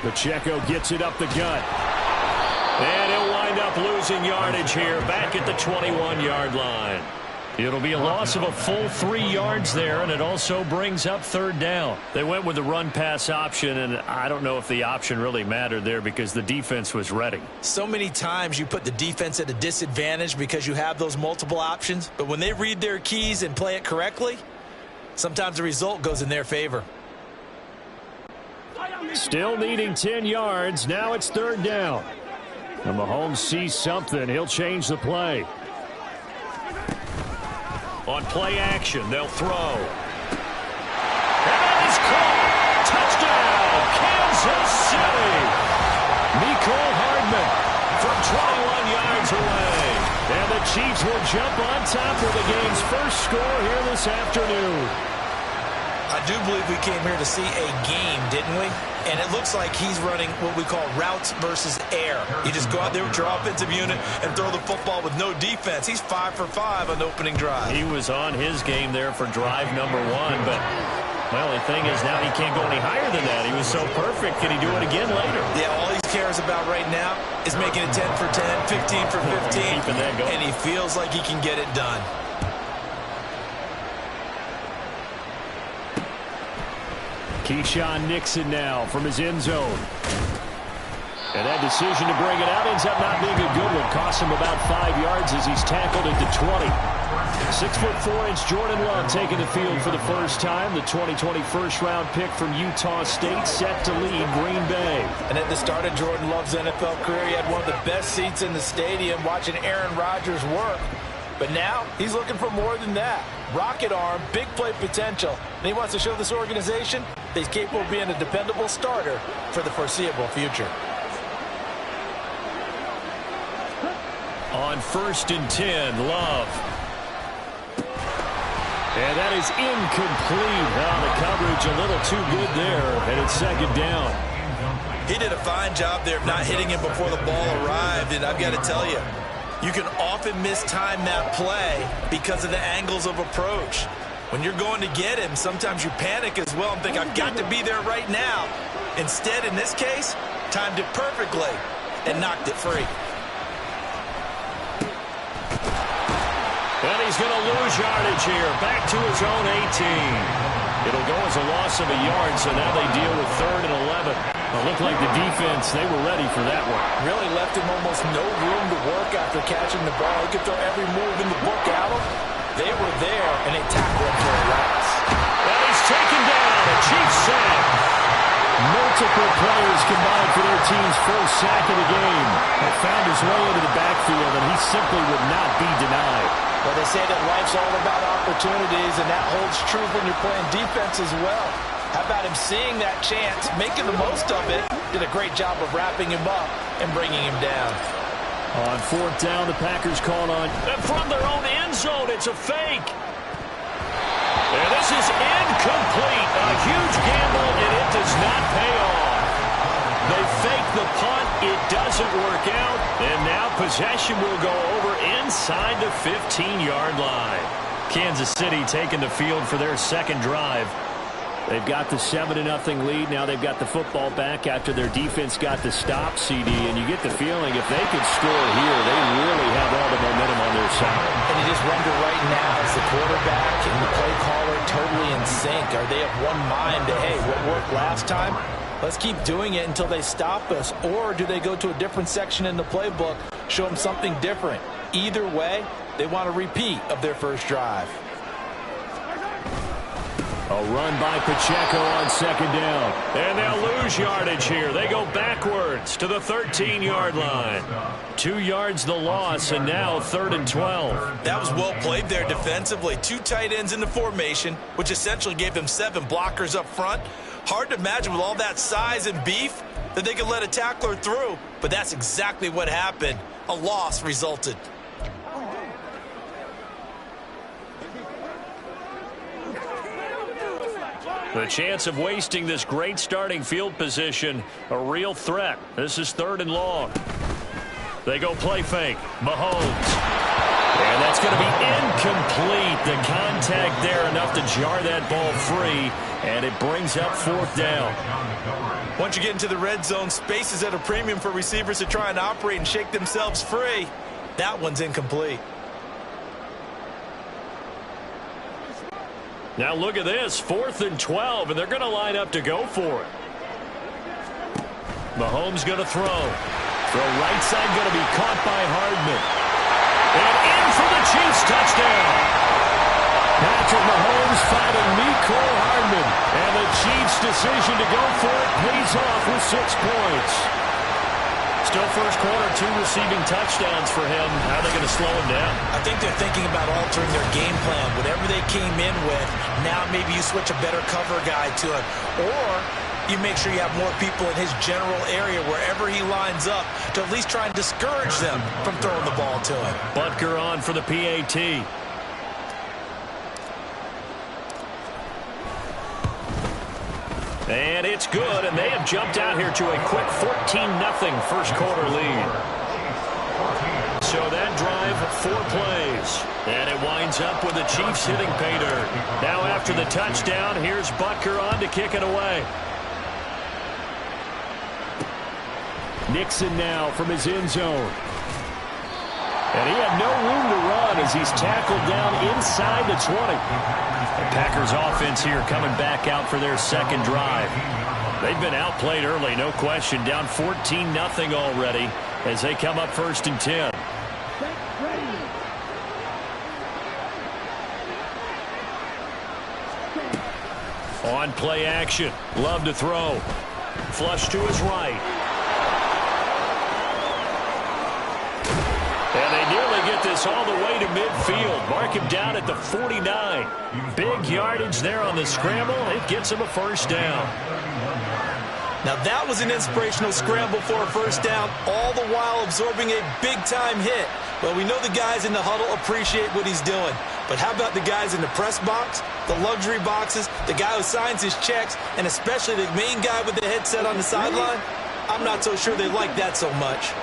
Pacheco gets it up the gut. And he'll wind up losing yardage here back at the 21-yard line. It'll be a loss of a full 3 yards there, and it also brings up third down. They went with the run-pass option, and I don't know if the option really mattered there because the defense was ready. So many times you put the defense at a disadvantage because you have those multiple options, but when they read their keys and play it correctly, sometimes the result goes in their favor. Still needing 10 yards. Now it's third down. And Mahomes sees something. He'll change the play. On play action, they'll throw. And that is caught. Touchdown, Kansas City. Mecole Hardman from 21 yards away. And the Chiefs will jump on top of the game's first score here this afternoon. I do believe we came here to see a game, didn't we? And it looks like he's running what we call routes versus air. You just go out there with your offensive unit and throw the football with no defense. He's 5 for 5 on the opening drive. He was on his game there for drive number 1, but my only thing is now he can't go any higher than that. He was so perfect. Can he do it again later? Yeah, all he cares about right now is making it 10 for 10, 15 for 15, keeping that going. And he feels like he can get it done. Keyshawn Nixon now from his end zone. And that decision to bring it out ends up not being a good one. Costs him about 5 yards as he's tackled at the 20. 6'4" Jordan Love taking the field for the first time. The 2020 first-round pick from Utah State set to lead Green Bay. And at the start of Jordan Love's NFL career, he had one of the best seats in the stadium watching Aaron Rodgers work. But now he's looking for more than that. Rocket arm, big play potential. And he wants to show this organization that he's capable of being a dependable starter for the foreseeable future. On 1st and 10, Love. And that is incomplete. The coverage a little too good there, and it's second down. He did a fine job there of not hitting him before the ball arrived, and I've got to tell you, you can often mistime that play because of the angles of approach. When you're going to get him, sometimes you panic as well and think, I've got to be there right now. Instead, in this case, timed it perfectly and knocked it free. And he's going to lose yardage here. Back to his own 18. It'll go as a loss of a yard, so now they deal with 3rd and 11. It looked like the defense, they were ready for that one. Really left him almost no room to work after catching the ball. He could throw every move in the book at him. They were there, and they tackled him for a loss. And he's taken down. A Chiefs sack. Multiple players combined for their team's first sack of the game. He found his way into the backfield, and he simply would not be denied. Well, they say that life's all about opportunities, and that holds true when you're playing defense as well. How about him seeing that chance, making the most of it, did a great job of wrapping him up and bringing him down. On 4th down, the Packers call on. And from their own end zone, it's a fake. And this is incomplete. A huge gamble, and it does not pay off. They fake the punt. It doesn't work out. And now possession will go over inside the 15-yard line. Kansas City taking the field for their second drive. They've got the 7-0 lead. Now they've got the football back after their defense got the stop, CD. And you get the feeling if they could score here, they really have all the momentum on their side. And you just wonder right now, is the quarterback and the play caller totally in sync? Are they of one mind to, hey, what worked last time? Let's keep doing it until they stop us. Or do they go to a different section in the playbook, show them something different? Either way, they want a repeat of their first drive. A run by Pacheco on 2nd down. And they'll lose yardage here. They go backwards to the 13-yard line. 2 yards the loss, and now 3rd and 12. That was well played there defensively. 2 tight ends in the formation, which essentially gave them 7 blockers up front. Hard to imagine with all that size and beef that they could let a tackler through. But that's exactly what happened. A loss resulted. The chance of wasting this great starting field position, a real threat. This is 3rd and long. They go play fake. Mahomes. And that's going to be incomplete. The contact there enough to jar that ball free, and it brings up 4th down. Once you get into the red zone, space is at a premium for receivers to try and operate and shake themselves free. That one's incomplete. Now look at this, 4th and 12, and they're going to line up to go for it. Mahomes going to throw. Throw right side going to be caught by Hardman. And in for the Chiefs touchdown. Patrick Mahomes finding Mecole Hardman. And the Chiefs' decision to go for it pays off with 6 points. Still first quarter, 2 receiving touchdowns for him. How are they going to slow him down? I think they're thinking about altering their game plan. Whatever they came in with, now maybe you switch a better cover guy to it. Or you make sure you have more people in his general area wherever he lines up to at least try and discourage them from throwing the ball to him. Butker on for the PAT. And it's good, and they have jumped out here to a quick 14-0 first quarter lead. So that drive, 4 plays. And it winds up with the Chiefs hitting pay dirt. Now after the touchdown, here's Butker on to kick it away. Nixon now from his end zone. And he had no room to run as he's tackled down inside the 20. The Packers offense here coming back out for their second drive. They've been outplayed early, no question. Down 14-0 already as they come up 1st and 10. On play action. Love to throw. Flush to his right. And they nearly get this all the way to midfield. Mark him down at the 49. Big yardage there on the scramble. It gets him a 1st down. Now that was an inspirational scramble for a 1st down, all the while absorbing a big-time hit. Well, we know the guys in the huddle appreciate what he's doing. But how about the guys in the press box, the luxury boxes, the guy who signs his checks, and especially the main guy with the headset on the sideline? I'm not so sure they like that so much.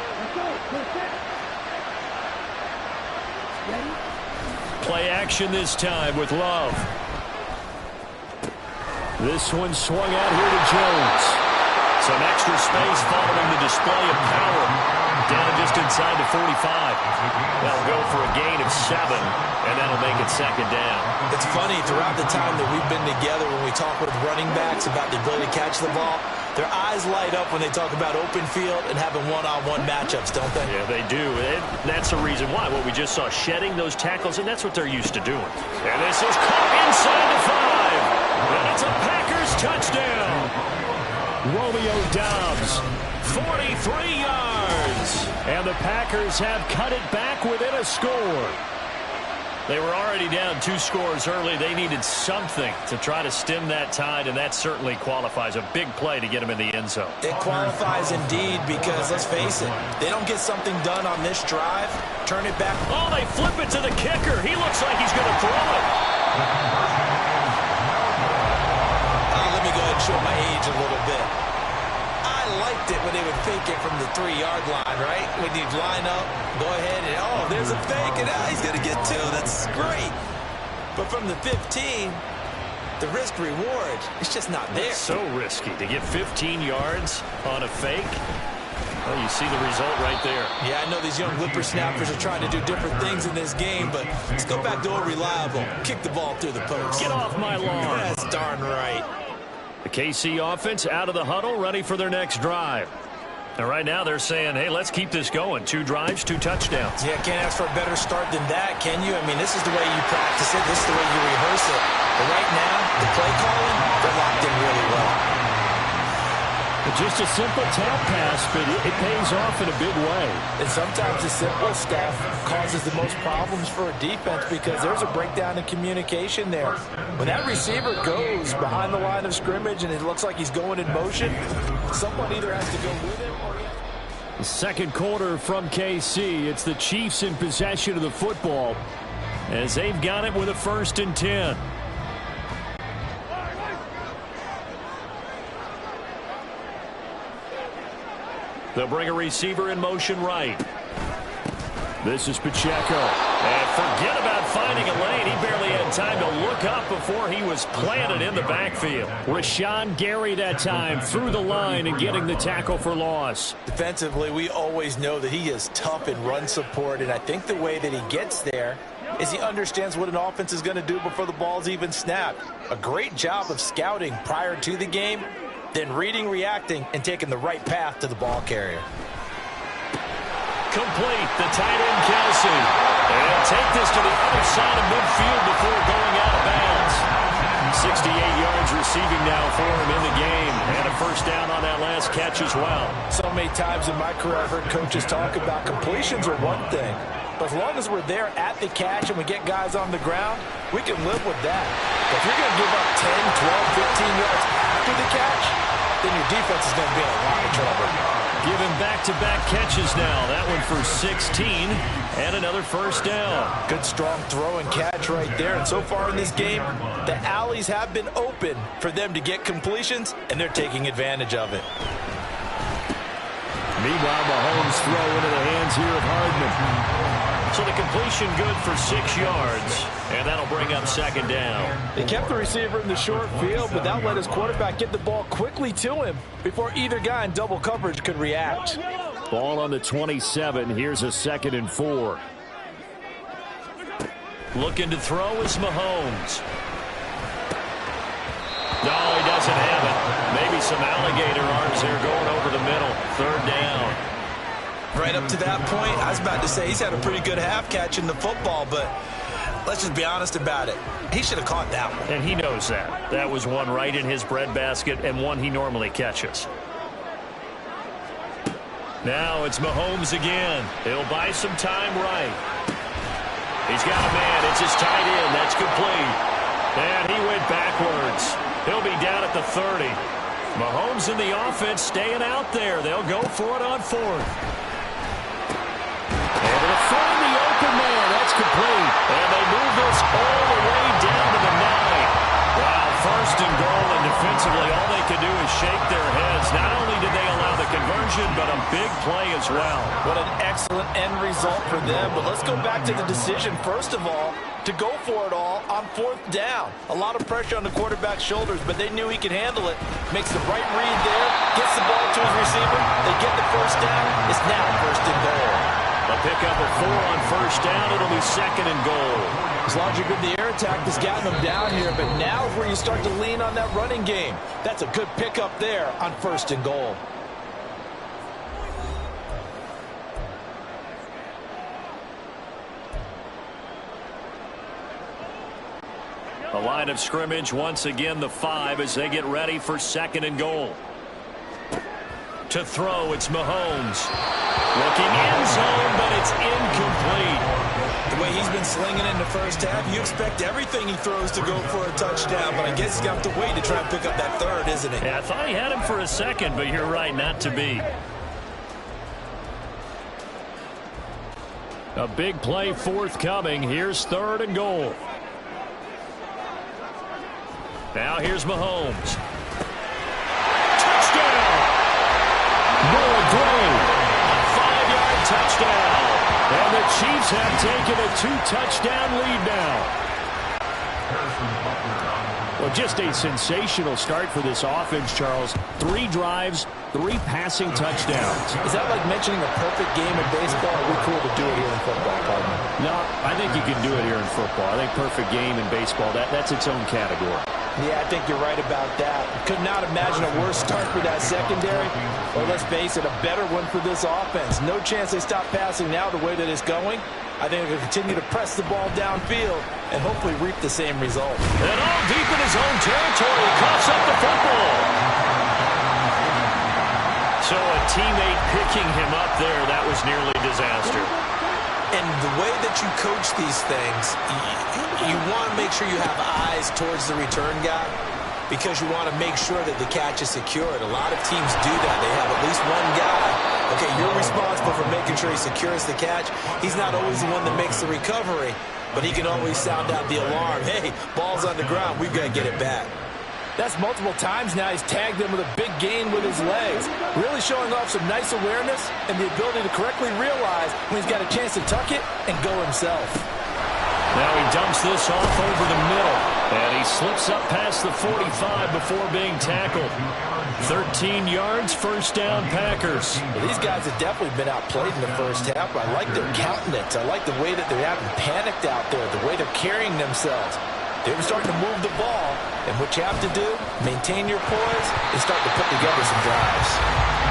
Play action this time with Love. This one swung out here to Jones. Some extra space following the display of power. Down just inside the 45. That'll go for a gain of 7, and that'll make it 2nd down. It's funny, throughout the time that we've been together, when we talk with running backs about the ability to catch the ball, their eyes light up when they talk about open field and having one-on-one matchups, don't they? Yeah, they do. And that's the reason why. What we just saw, shedding those tackles, and that's what they're used to doing. And this is caught inside the 5. And it's a Packers touchdown. Romeo Doubs, 43 yards. And the Packers have cut it back within a score. They were already down 2 scores early. They needed something to try to stem that tide, and that certainly qualifies. A big play to get them in the end zone. It qualifies indeed because, let's face it, they don't get something done on this drive, turn it back. Oh, they flip it to the kicker. He looks like he's going to throw it. Let me go ahead and show my age a little bit. I liked it when they would fake it from the 3-yard line, right? When you line up, go ahead and, oh, there's a fake, and he's going to get 2. That's great. But from the 15, the risk-reward, it's just not there. It's so risky to get 15 yards on a fake. Well, you see the result right there. Yeah, I know these young whippersnappers are trying to do different things in this game, but let's go back to a reliable. Kick the ball through the post. Get off my lawn. That's darn right. The KC offense out of the huddle, ready for their next drive. And right now they're saying, hey, let's keep this going. 2 drives, 2 touchdowns. Yeah, can't ask for a better start than that, can you? I mean, this is the way you practice it. This is the way you rehearse it. But right now, the play calling, they're locked in really well. Just a simple tap pass, but it pays off in a big way. And sometimes the simple stuff causes the most problems for a defense because there's a breakdown in communication there. When that receiver goes behind the line of scrimmage and it looks like he's going in motion, someone either has to go with him or... The second quarter from KC. It's the Chiefs in possession of the football as they've got it with a 1st and 10. They'll bring a receiver in motion right. This is Pacheco. And forget about finding a lane. He barely had time to look up before he was planted in the backfield. Rashawn Gary that time through the line and getting the tackle for loss. Defensively, we always know that he is tough in run support, and I think the way that he gets there is he understands what an offense is going to do before the ball's even snapped. A great job of scouting prior to the game, then reading, reacting, and taking the right path to the ball carrier. Complete, the tight end Kelsey. And take this to the other side of midfield before going out of bounds. 68 yards receiving now for him in the game. And a first down on that last catch as well. So many times in my career I've heard coaches talk about completions are one thing. But as long as we're there at the catch and we get guys on the ground, we can live with that. But if you're going to give up 10, 12, 15 yards after the catch, then your defense is going to be in a lot of trouble. Giving back-to-back catches now. That one for 16 and another first down. Good strong throw and catch right there. And so far in this game, the alleys have been open for them to get completions, and they're taking advantage of it. Meanwhile, Mahomes throw into the hands here of Hardman. So the completion good for 6 yards, and that'll bring up second down. They kept the receiver in the short field, but that let his quarterback get the ball quickly to him before either guy in double coverage could react. Ball on the 27. Here's a 2nd and 4. Looking to throw is Mahomes. No, he doesn't have it. Maybe some alligator arms there going over the middle. 3rd down. Right up to that point, I was about to say he's had a pretty good half catching the football, but let's just be honest about it. He should have caught that one. And he knows that. That was one right in his breadbasket and one he normally catches. Now it's Mahomes again. He'll buy some time right. He's got a man. It's his tight end. That's complete. And he went backwards. He'll be down at the 30. Mahomes and the offense staying out there. They'll go for it on 4th. Able to find the open man. That's complete. And they move this all the way down to the 9. Wow, 1st and goal, and defensively all they can do is shake their heads. Not only did they allow the conversion, but a big play as well. What an excellent end result for them. But let's go back to the decision, first of all, to go for it all on 4th down. A lot of pressure on the quarterback's shoulders, but they knew he could handle it. Makes the right read there, gets the ball to his receiver. They get the first down. It's now 1st and goal. A pickup of 4 on 1st down. It'll be 2nd and goal. As long as you're good, the air attack has gotten them down here, but now is where you start to lean on that running game. That's a good pickup there on 1st and goal. The line of scrimmage, once again, the 5 as they get ready for 2nd and goal. To throw, it's Mahomes. Looking end zone, but it's incomplete. The way he's been slinging in the first half, you expect everything he throws to go for a touchdown, but I guess he's going to have to wait to try and pick up that 3rd, isn't he? Yeah, I thought he had him for a second, but you're right, not to be. A big play forthcoming. Here's 3rd and goal. Now here's Mahomes. Touchdown! Noah Gray. A 5-yard touchdown. And the Chiefs have taken a 2-touchdown lead now. Well, just a sensational start for this offense, Charles. 3 drives, 3 passing touchdowns. Is that like mentioning a perfect game in baseball? Or are we cool to do it here in football, partner? No, I think you can do it here in football. I think perfect game in baseball, that's its own category. Yeah, I think you're right about that. Could not imagine a worse start for that secondary. Or let's face it, a better one for this offense. No chance they stop passing now the way that it's going. I think they'll continue to press the ball downfield and hopefully reap the same result. And all deep in his own territory, he coughs up the football. So a teammate picking him up there, that was nearly a disaster. And the way that you coach these things, you want to make sure you have eyes towards the return guy because you want to make sure that the catch is secured. A lot of teams do that. They have at least one guy. Okay, you're responsible for making sure he secures the catch. He's not always the one that makes the recovery, but he can always sound out the alarm. Hey, ball's on the ground. We've got to get it back. That's multiple times now he's tagged him with a big gain with his legs. Really showing off some nice awareness and the ability to correctly realize when he's got a chance to tuck it and go himself. Now he dumps this off over the middle, and he slips up past the 45 before being tackled. 13 yards, first down, Packers. Well, these guys have definitely been outplayed in the first half. I like their countenance. I like the way that they haven't panicked out there, the way they're carrying themselves. They're starting to move the ball, and what you have to do, maintain your poise, and start to put together some drives.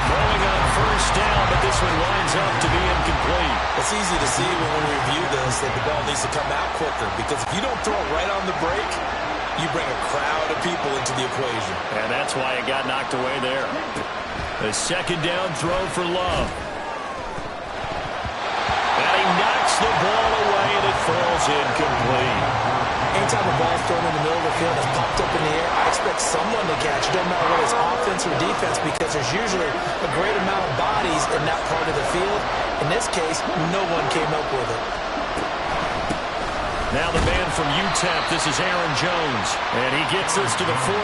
Throwing on first down, but this one winds up to be incomplete. It's easy to see when we review this that the ball needs to come out quicker, because if you don't throw it right on the break, you bring a crowd of people into the equation. And that's why it got knocked away there. A second down throw for Love. And he knocks the ball away, and it falls incomplete. Anytime a ball's thrown in the middle of the field that's popped up in the air, I expect someone to catch it. Doesn't matter whether it's offense or defense, because there's usually a great amount of bodies in that part of the field. In this case, no one came up with it. Now the man from UTEP, this is Aaron Jones. And he gets this to the 48,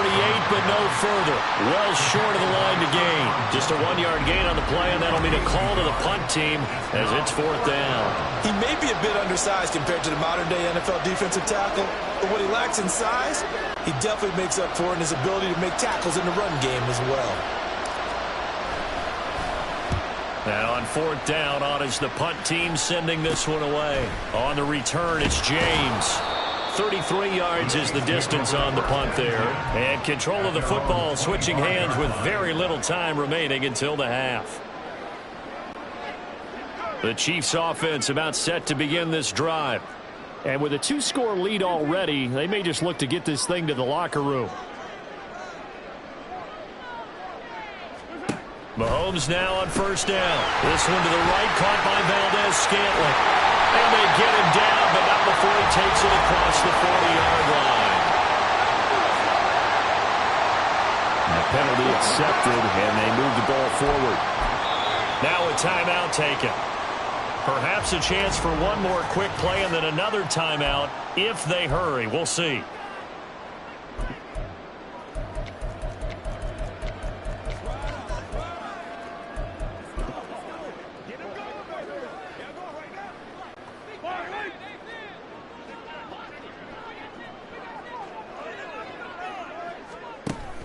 but no further. Well short of the line to gain. Just a 1-yard gain on the play, and that'll mean a call to the punt team as it's fourth down. He may be a bit undersized compared to the modern-day NFL defensive tackle, but what he lacks in size, he definitely makes up for in his ability to make tackles in the run game as well. And on fourth down, on is the punt team sending this one away. On the return, it's James. 33 yards is the distance on the punt there. And control of the football switching hands with very little time remaining until the half. The Chiefs offense about set to begin this drive. And with a 2-score lead already, they may just look to get this thing to the locker room. Mahomes now on first down. This one to the right, caught by Valdez-Scantling. And they get him down, but not before he takes it across the 40-yard line. And the penalty accepted, and they move the ball forward. Now a timeout taken. Perhaps a chance for one more quick play and then another timeout if they hurry. We'll see.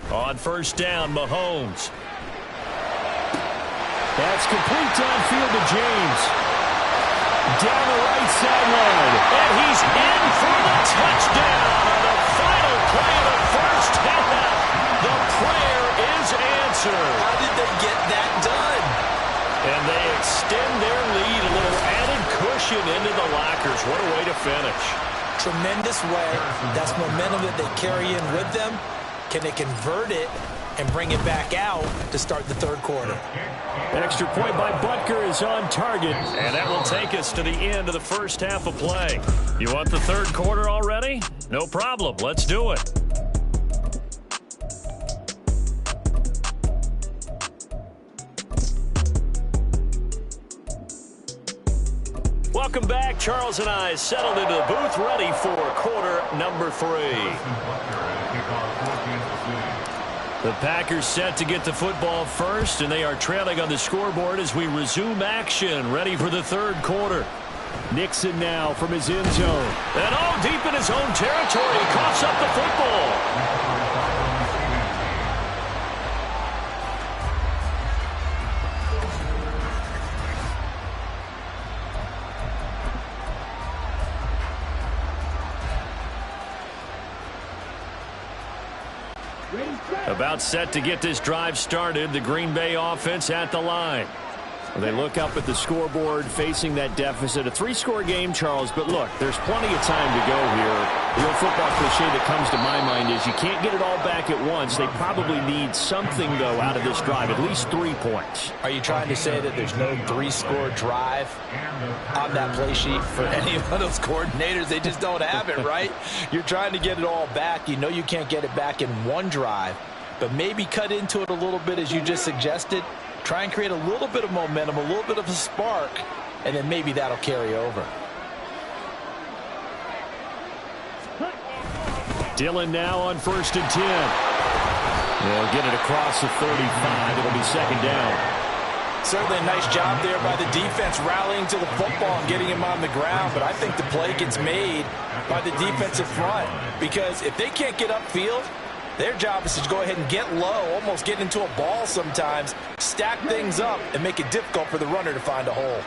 On first down, Mahomes. That's complete downfield to James. Down the right sideline. And he's in for the touchdown on the final play of the first half. The prayer is answered. How did they get that done? And they extend their lead, a little added cushion into the lockers. What a way to finish. Tremendous way. That's momentum that they carry in with them. Can they convert it and bring it back out to start the third quarter? Extra point by Butker is on target, and that will take us to the end of the first half of play. You want the third quarter already? No problem. Let's do it. Welcome back. Charles and I settled into the booth, ready for quarter number 3. The Packers set to get the football first, and they are trailing on the scoreboard as we resume action, ready for the third quarter. Nixon now from his end zone. And all deep in his own territory, he coughs up the football. About set to get this drive started, the Green Bay offense at the line. They look up at the scoreboard facing that deficit. A 3-score game, Charles, but look, there's plenty of time to go here. The old football cliche that comes to my mind is you can't get it all back at once. They probably need something, though, out of this drive, at least 3 points. Are you trying to say that there's no 3-score drive on that play sheet for any of those coordinators? They just don't have it, right? You're trying to get it all back. You know you can't get it back in one drive, but maybe cut into it a little bit as you just suggested. Try and create a little bit of momentum, a little bit of a spark, and then maybe that'll carry over. Dillon now on 1st and 10. They'll get it across the 35. It'll be second down. Certainly a nice job there by the defense rallying to the football and getting him on the ground, but I think the play gets made by the defensive front because if they can't get upfield, their job is to go ahead and get low, almost get into a ball sometimes, stack things up, and make it difficult for the runner to find a hole.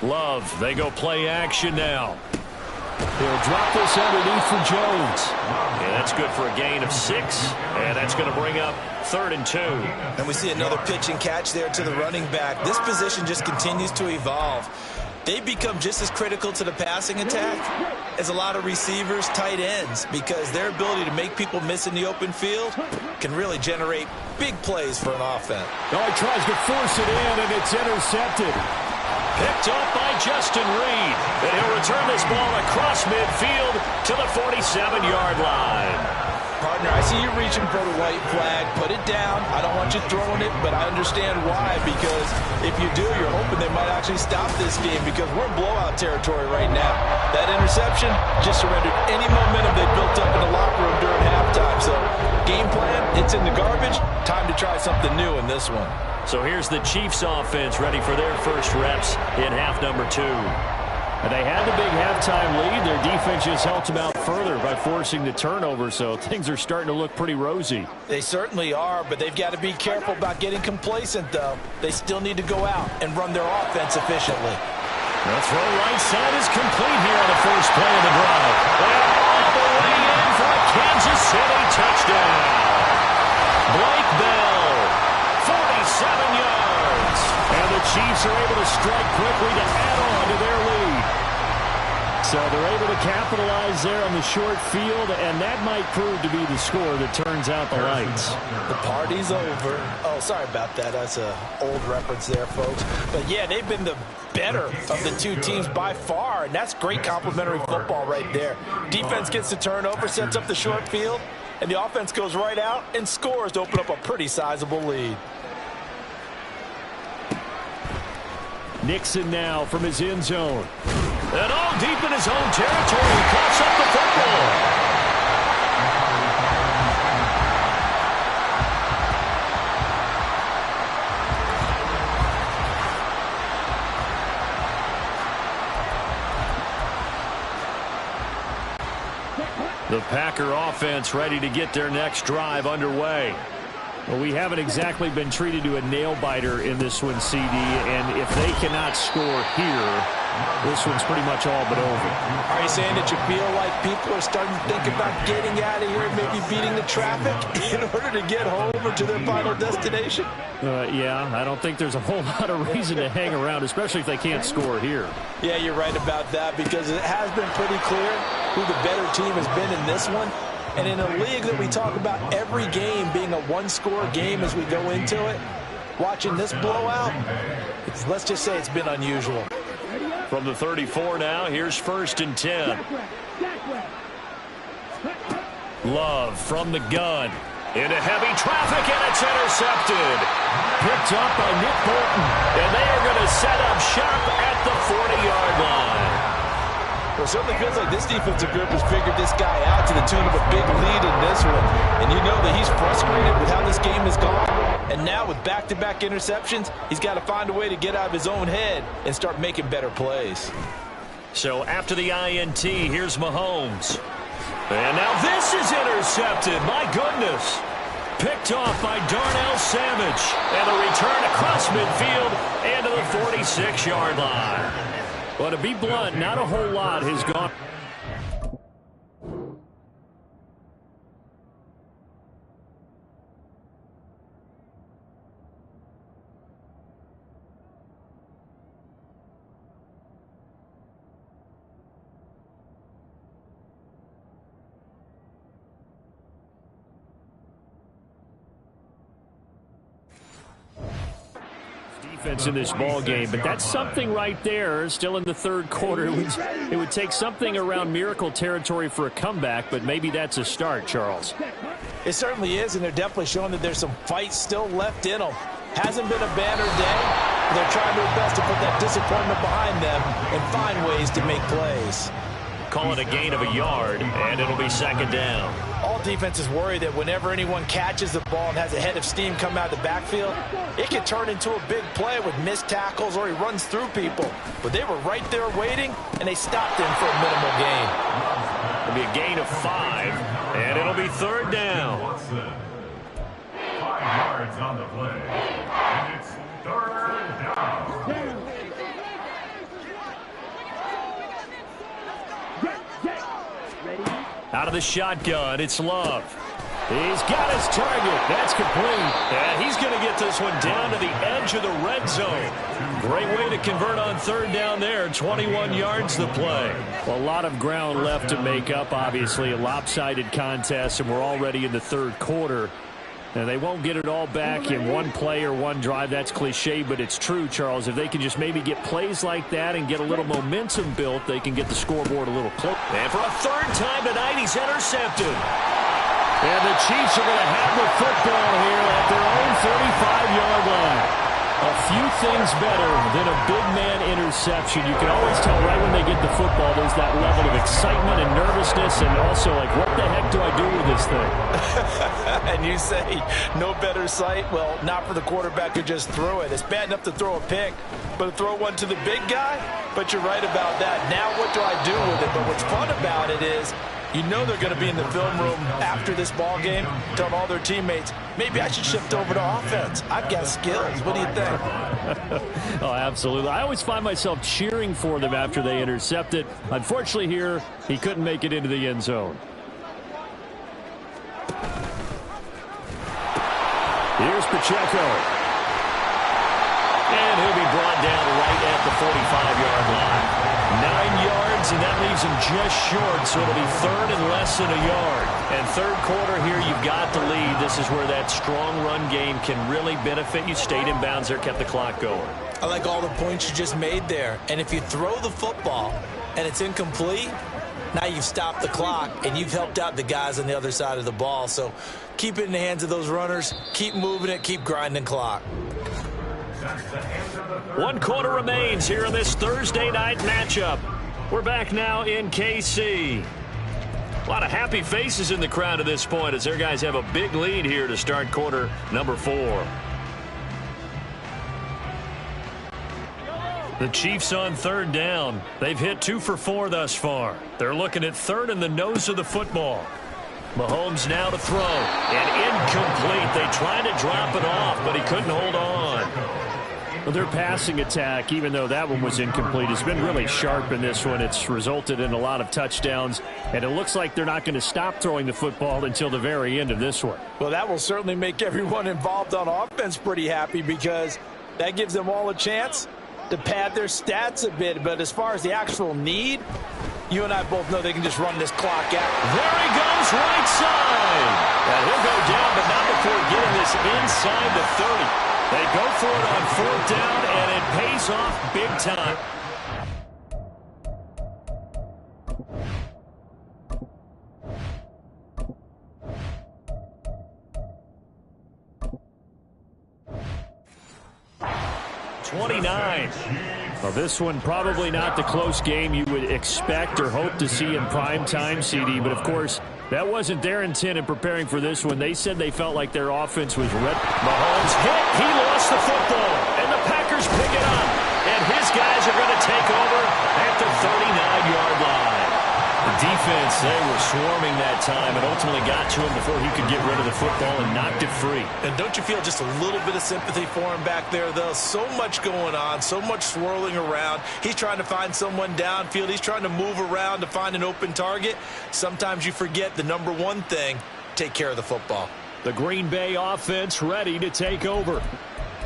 Love, they go play action now. They'll drop this underneath for Jones. Yeah, that's good for a gain of 6, and that's going to bring up 3rd and 2. And we see another pitch and catch there to the running back. This position just continues to evolve. They become just as critical to the passing attack as a lot of receivers, tight ends, because their ability to make people miss in the open field can really generate big plays for an offense. Oh, he tries to force it in, and it's intercepted. Picked up by Justin Reed. And he'll return this ball across midfield to the 47-yard line. Partner, I see you reaching for the white flag. Put it down. I don't want you throwing it, but I understand why. Because if you do, you're hoping they might actually stop this game because we're in blowout territory right now. That interception just surrendered any momentum they built up in the locker room during halftime. So game plan, it's in the garbage. Time to try something new in this one. So here's the Chiefs offense ready for their first reps in half number 2. And they had the big halftime lead. Their defense just helped them out further by forcing the turnover, so things are starting to look pretty rosy. They certainly are, but they've got to be careful about getting complacent, though. They still need to go out and run their offense efficiently. The throw right side is complete here on the first play of the drive. And all the way in for a Kansas City touchdown. Blake Bell. 47 yards. And the Chiefs are able to strike quickly to add on to their lead. So they're able to capitalize there on the short field, and that might prove to be the score that turns out the lights. The party's over. Oh, sorry about that. That's an old reference there, folks. But, yeah, they've been the better of the two teams by far, and that's great complimentary football right there. Defense gets the turnover, sets up the short field, and the offense goes right out and scores to open up a pretty sizable lead. Nixon now from his end zone. And all deep in his own territory. He coughs up the football. The Packer offense ready to get their next drive underway. Well, we haven't exactly been treated to a nail-biter in this one, CD, and if they cannot score here, this one's pretty much all but over. Are you saying that you feel like people are starting to think about getting out of here and maybe beating the traffic in order to get home or to their final destination? Yeah, I don't think there's a whole lot of reason to hang around, especially if they can't score here. Yeah, you're right about that because it has been pretty clear who the better team has been in this one. And in a league that we talk about every game being a one-score game as we go into it, watching this blowout, let's just say it's been unusual. From the 34 now, here's 1st and 10. Love from the gun. Into heavy traffic, and it's intercepted. Picked up by Nick Bolton. And they are going to set up shop at the 40-yard line. Well, it certainly feels like this defensive group has figured this guy out to the tune of a big lead in this one. And you know that he's frustrated with how this game has gone. And now with back-to-back interceptions, he's got to find a way to get out of his own head and start making better plays. So after the INT, here's Mahomes. And now this is intercepted. My goodness. Picked off by Darnell Savage. And a return across midfield and to the 46-yard line. Well, to be blunt, not a whole lot has gone. Defense in this ball game, but that's something right there. Still in the third quarter, it would take something around miracle territory for a comeback, but maybe that's a start, Charles. It certainly is, and they're definitely showing that there's some fight still left in them. Hasn't been a banner day. They're trying their best to put that disappointment behind them and find ways to make plays. call it a gain of a yard, and it'll be second down. All defenses worry that whenever anyone catches the ball and has a head of steam come out of the backfield, it can turn into a big play with missed tackles or he runs through people. But they were right there waiting, and they stopped him for a minimal gain. It'll be a gain of 5, and it'll be third down. 5 yards on the play, and it's third down. Out of the shotgun, it's Love. He's got his target. That's complete. And he's going to get this one down to the edge of the red zone. Great way to convert on third down there. 21 yards the play. Well, a lot of ground left to make up, obviously. A lopsided contest, and we're already in the third quarter. And they won't get it all back in one play or one drive. That's cliche, but it's true, Charles. If they can just maybe get plays like that and get a little momentum built, they can get the scoreboard a little closer. And for a third time tonight, he's intercepted. And the Chiefs are going to have the football here at their own 35-yard line. A few things better than a big man interception. You can always tell right when they get the football, there's that level of excitement and nervousness, and also like, what the heck do I do with this thing? And you say, no better sight? Well, not for the quarterback who just threw it. It's bad enough to throw a pick, but to throw one to the big guy? But you're right about that. Now what do I do with it? But what's fun about it is, you know they're going to be in the film room after this ball game, telling all their teammates, maybe I should shift over to offense. I've got skills. What do you think? Oh, absolutely. I always find myself cheering for them after they intercept it. Unfortunately here, he couldn't make it into the end zone. Here's Pacheco. And he'll be brought down right at the 45-yard line. 9 yards, and that leaves him just short, so it'll be third and less than a yard. And third quarter here, you've got the lead. This is where that strong run game can really benefit you. Stayed in bounds there, kept the clock going. I like all the points you just made there. And if you throw the football and it's incomplete, now you've stopped the clock and you've helped out the guys on the other side of the ball. So keep it in the hands of those runners. Keep moving it. Keep grinding clock. 1 quarter remains here in this Thursday night matchup. We're back now in KC. A lot of happy faces in the crowd at this point as their guys have a big lead here to start quarter number 4. The Chiefs on third down. They've hit 2 for 4 thus far. They're looking at third in the nose of the football. Mahomes now to throw. And incomplete. They tried to drop it off, but he couldn't hold on. Well, their passing attack, even though that one was incomplete, has been really sharp in this one. It's resulted in a lot of touchdowns, and it looks like they're not going to stop throwing the football until the very end of this one. Well, that will certainly make everyone involved on offense pretty happy because that gives them all a chance to pad their stats a bit. But as far as the actual need, you and I both know they can just run this clock out. There he goes, right side. And he'll go down, but not before getting this inside the 30. They go for it on fourth down, and it pays off big time. Well, this one probably not the close game you would expect or hope to see in prime time, CD, but of course that wasn't their intent in preparing for this one. They said they felt like their offense was ready. Mahomes hit. He lost the football, and the Packers pick it up, and his guys are going to take over at the 39-yard line. The defense, they were swarming that time and ultimately got to him before he could get rid of the football and knocked it free. And don't you feel just a little bit of sympathy for him back there, though? So much going on, so much swirling around. He's trying to find someone downfield. He's trying to move around to find an open target. Sometimes you forget the number one thing, take care of the football. The Green Bay offense ready to take over.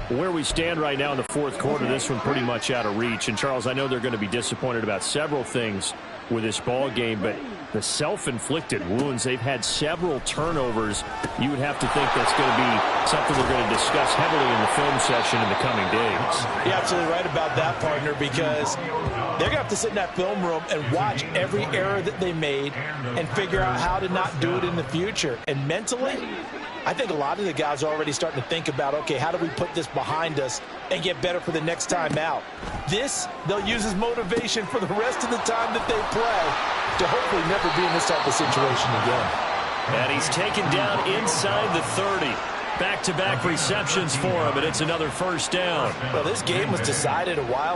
Where we stand right now in the fourth quarter, this one pretty much out of reach. And, Charles, I know they're going to be disappointed about several things with this ball game, but the self-inflicted wounds, they've had several turnovers. You would have to think that's going to be something we're going to discuss heavily in the film session in the coming days. You're absolutely right about that, partner, because they're going to have to sit in that film room and watch every error that they made and figure out how to not do it in the future. And mentally, I think a lot of the guys are already starting to think about, okay, how do we put this behind us and get better for the next time out? This, they'll use as motivation for the rest of the time that they play to hopefully never be in this type of situation again. And he's taken down inside the 30. Back-to-back receptions for him, and it's another first down. Well, this game was decided a while